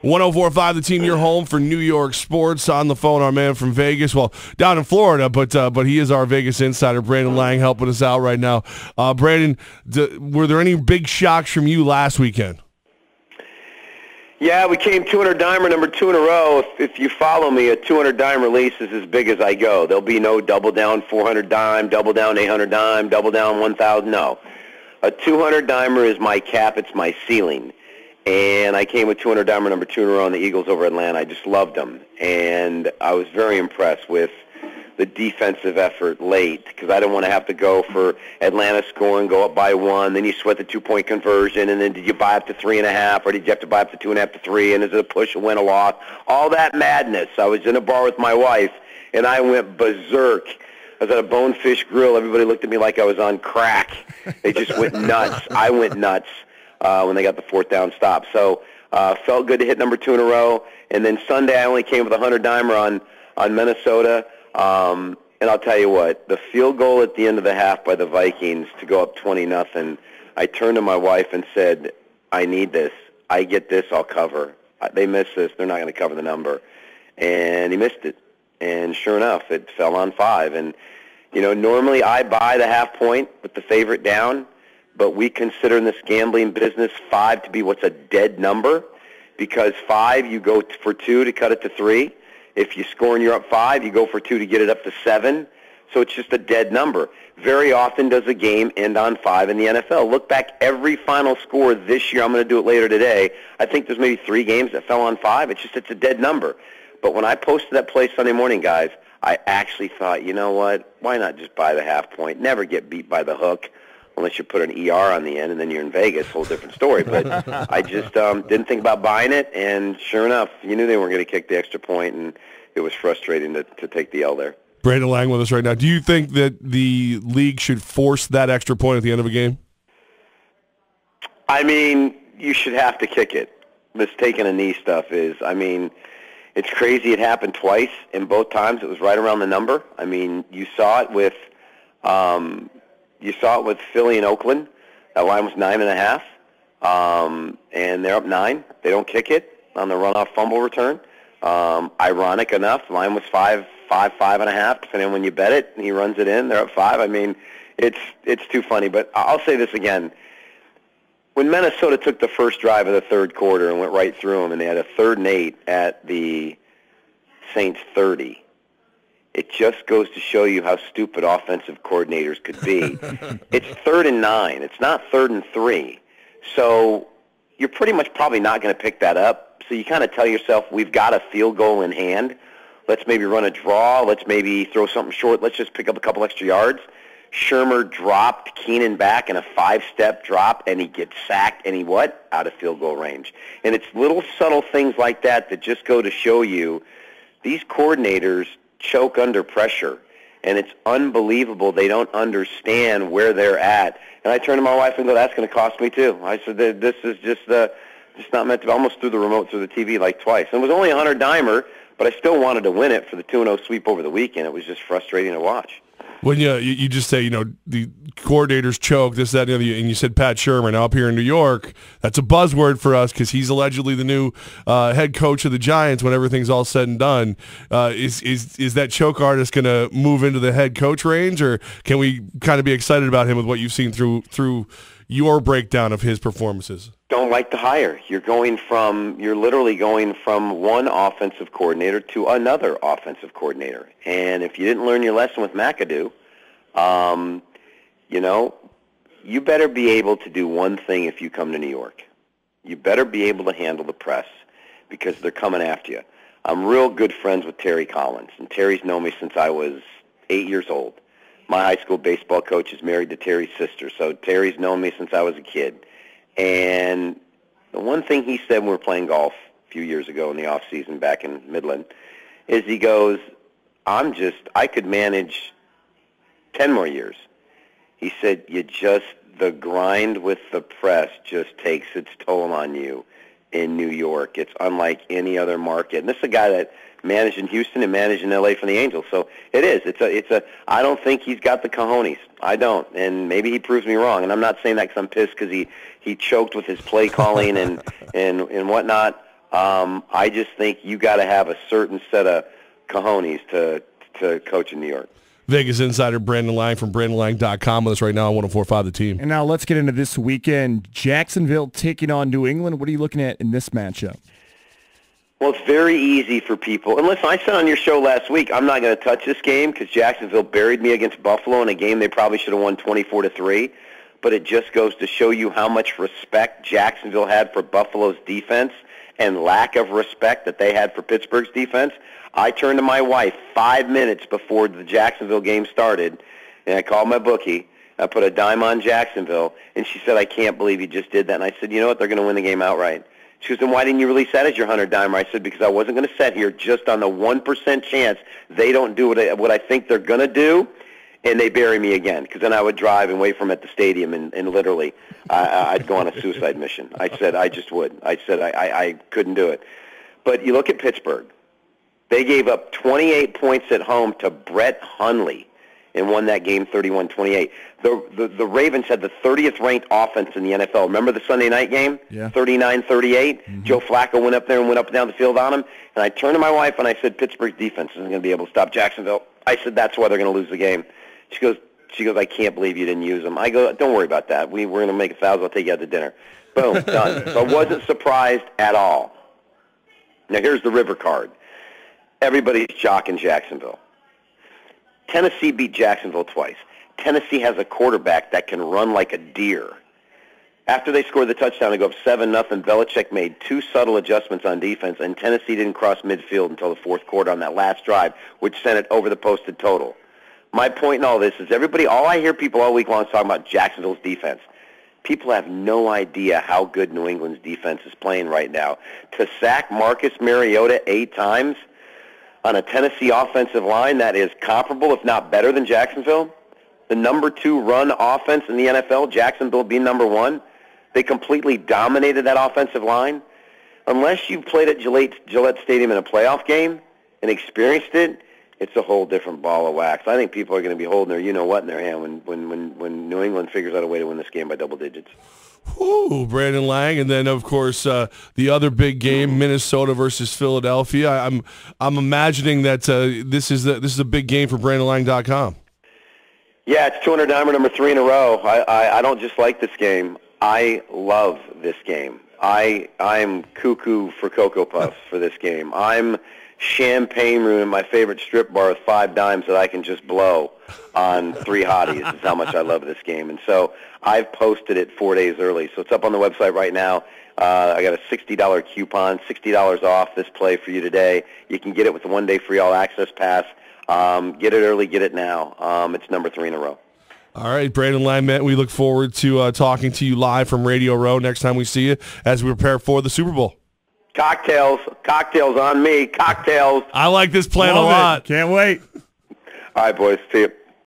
104.5 The Team, your home for New York sports. On the phone, our man from Vegas. Well, down in Florida, but he is our Vegas insider, Brandon Lang, helping us out right now. Brandon, were there any big shocks from you last weekend? Yeah, we came 200-dimer, number 2 in a row. If you follow me, a 200-dime release is as big as I go. There'll be no double down 400-dime, double down 800-dime, double down 1,000. No. A 200-dimer is my cap. It's my ceiling. And I came with 200-dimer, number 2 in a row on the Eagles over Atlanta. I just loved them. And I was very impressed with the defensive effort late because I didn't want to have to go for Atlanta scoring, go up by 1, then you sweat the 2-point conversion, and then did you buy up to 3.5, or did you have to buy up to 2.5 to 3, and is it a push, a win, a loss? All that madness. I was in a bar with my wife, and I went berserk. I was at a Bonefish Grill. Everybody looked at me like I was on crack. They just went nuts. I went nuts when they got the 4th down stop. So felt good to hit number 2 in a row. And then Sunday I only came with a 100-dimer on Minnesota. And I'll tell you what, the field goal at the end of the half by the Vikings to go up 20-0, I turned to my wife and said, I need this. I get this, I'll cover. They missed this. They're not going to cover the number. And he missed it. And sure enough, it fell on 5. And, you know, normally I buy the half point with the favorite down, but we consider in this gambling business 5 to be what's a dead number because 5, you go for 2 to cut it to 3. If you score and you're up 5, you go for 2 to get it up to 7. So it's just a dead number. Very often does a game end on 5 in the NFL. Look back every final score this year. I'm going to do it later today. I think there's maybe 3 games that fell on 5. It's a dead number. But when I posted that play Sunday morning, guys, I actually thought, you know what? Why not just buy the half point? Never get beat by the hook unless you put an ER on the end and then you're in Vegas. Whole different story. But I just didn't think about buying it. And sure enough, you knew they weren't going to kick the extra point, and it was frustrating to take the L there. Brandon Lang with us right now. Do you think that the league should force that extra point at the end of a game? I mean, you should have to kick it. This taking a knee stuff is, I mean, it's crazy. It happened twice, and both times it was right around the number. I mean, you saw it with Philly and Oakland. That line was 9.5, and they're up 9. They don't kick it on the runoff fumble return. Ironic enough, the line was 5.5, depending on when you bet it, and he runs it in. They're up 5. I mean, it's too funny. But I'll say this again. When Minnesota took the first drive of the third quarter and went right through them, and they had a 3rd and 8 at the Saints 30, it just goes to show you how stupid offensive coordinators could be. It's 3rd and 9. It's not 3rd and 3. So you're pretty much probably not going to pick that up. So you kind of tell yourself, we've got a field goal in hand. Let's maybe run a draw. Let's maybe throw something short. Let's just pick up a couple extra yards. Shermer dropped Keenan back in a 5-step drop, and he gets sacked, and he out of field goal range. And it's little subtle things like that that just go to show you these coordinators choke under pressure, and it's unbelievable they don't understand where they're at. And I turn to my wife and go, that's going to cost me too. I said, this is just not meant to be. I almost threw the remote through the TV like twice. And it was only a 100-dimer, but I still wanted to win it for the 2-0 sweep over the weekend. It was just frustrating to watch. When you just say, the coordinators choke, this, that, and the other, and you said Pat Shermer. Now up here in New York, that's a buzzword for us because he's allegedly the new head coach of the Giants when everything's all said and done. Is that choke artist going to move into the head coach range, or can we kind of be excited about him with what you've seen through your breakdown of his performances? Don't like the hire. You're literally going from one offensive coordinator to another offensive coordinator. And if you didn't learn your lesson with McAdoo, you better be able to do one thing if you come to New York. You better be able to handle the press because they're coming after you. I'm real good friends with Terry Collins, and Terry's known me since I was 8 years old. My high school baseball coach is married to Terry's sister, so Terry's known me since I was a kid. And the one thing he said when we were playing golf a few years ago in the off season back in Midland is he goes, I could manage 10 more years. He said, the grind with the press just takes its toll on you in New York. It's unlike any other market. And this is a guy that managed in Houston and managed in L.A. for the Angels. So it is. I don't think he's got the cojones. I don't. And maybe he proves me wrong. And I'm not saying that because I'm pissed because he choked with his play calling and whatnot. I just think you got to have a certain set of cojones to coach in New York. Vegas insider Brandon Lang from BrandonLang.com with us right now on 104.5 The Team. And now let's get into this weekend. Jacksonville taking on New England. What are you looking at in this matchup? Well, it's very easy for people. And listen, I said on your show last week, I'm not going to touch this game because Jacksonville buried me against Buffalo in a game they probably should have won 24-3. But it just goes to show you how much respect Jacksonville had for Buffalo's defense and lack of respect that they had for Pittsburgh's defense. I turned to my wife 5 minutes before the Jacksonville game started, and I called my bookie. I put a dime on Jacksonville, and she said, I can't believe you just did that. And I said, you know what, they're going to win the game outright. She goes, then why didn't you release that as your 100-dimer? I said, because I wasn't going to sit here just on the 1% chance they don't do what I think they're going to do, and they bury me again, because then I would drive and wait for them at the stadium, and literally I'd go on a suicide mission. I said I just would. I said I couldn't do it. But you look at Pittsburgh. They gave up 28 points at home to Brett Hundley and won that game 31-28. The Ravens had the 30th ranked offense in the NFL. Remember the Sunday night game? Yeah. 39-38. Mm-hmm. Joe Flacco went up there and went up and down the field on him. And I turned to my wife and I said, Pittsburgh's defense isn't going to be able to stop Jacksonville. I said, that's why they're going to lose the game. She goes, I can't believe you didn't use them. I go, don't worry about that. We're going to make 1,000. I'll take you out to dinner. Boom, done. So I wasn't surprised at all. Now here's the river card. Everybody's jocking Jacksonville. Tennessee beat Jacksonville twice. Tennessee has a quarterback that can run like a deer. After they scored the touchdown to go up 7-0, Belichick made two subtle adjustments on defense, and Tennessee didn't cross midfield until the fourth quarter on that last drive, which sent it over the posted total. My point in all this is all I hear people all week long is talking about Jacksonville's defense. People have no idea how good New England's defense is playing right now. To sack Marcus Mariota 8 times on a Tennessee offensive line that is comparable, if not better, than Jacksonville, the number 2 run offense in the NFL, Jacksonville being number 1, they completely dominated that offensive line. Unless you've played at Gillette Stadium in a playoff game and experienced it, it's a whole different ball of wax. I think people are going to be holding their you-know-what in their hand when New England figures out a way to win this game by double digits. Ooh, Brandon Lang, and then of course the other big game, Minnesota versus Philadelphia. I'm imagining that this is a big game for BrandonLang.com. Yeah, it's 200-dimer number 3 in a row. I don't just like this game. I love this game. I'm cuckoo for Cocoa Puffs for this game. I'm champagne room in my favorite strip bar with 5 dimes that I can just blow on 3 hotties. Is how much I love this game. And so I've posted it 4 days early. So it's up on the website right now. I got a $60 coupon, $60 off this play for you today. You can get it with the 1-day free all-access pass. Get it early, get it now. It's number 3 in a row. All right, Brandon Lang, we look forward to talking to you live from Radio Row next time we see you as we prepare for the Super Bowl. Cocktails on me, cocktails. I like this plan a lot. Can't wait. All right, boys, see you.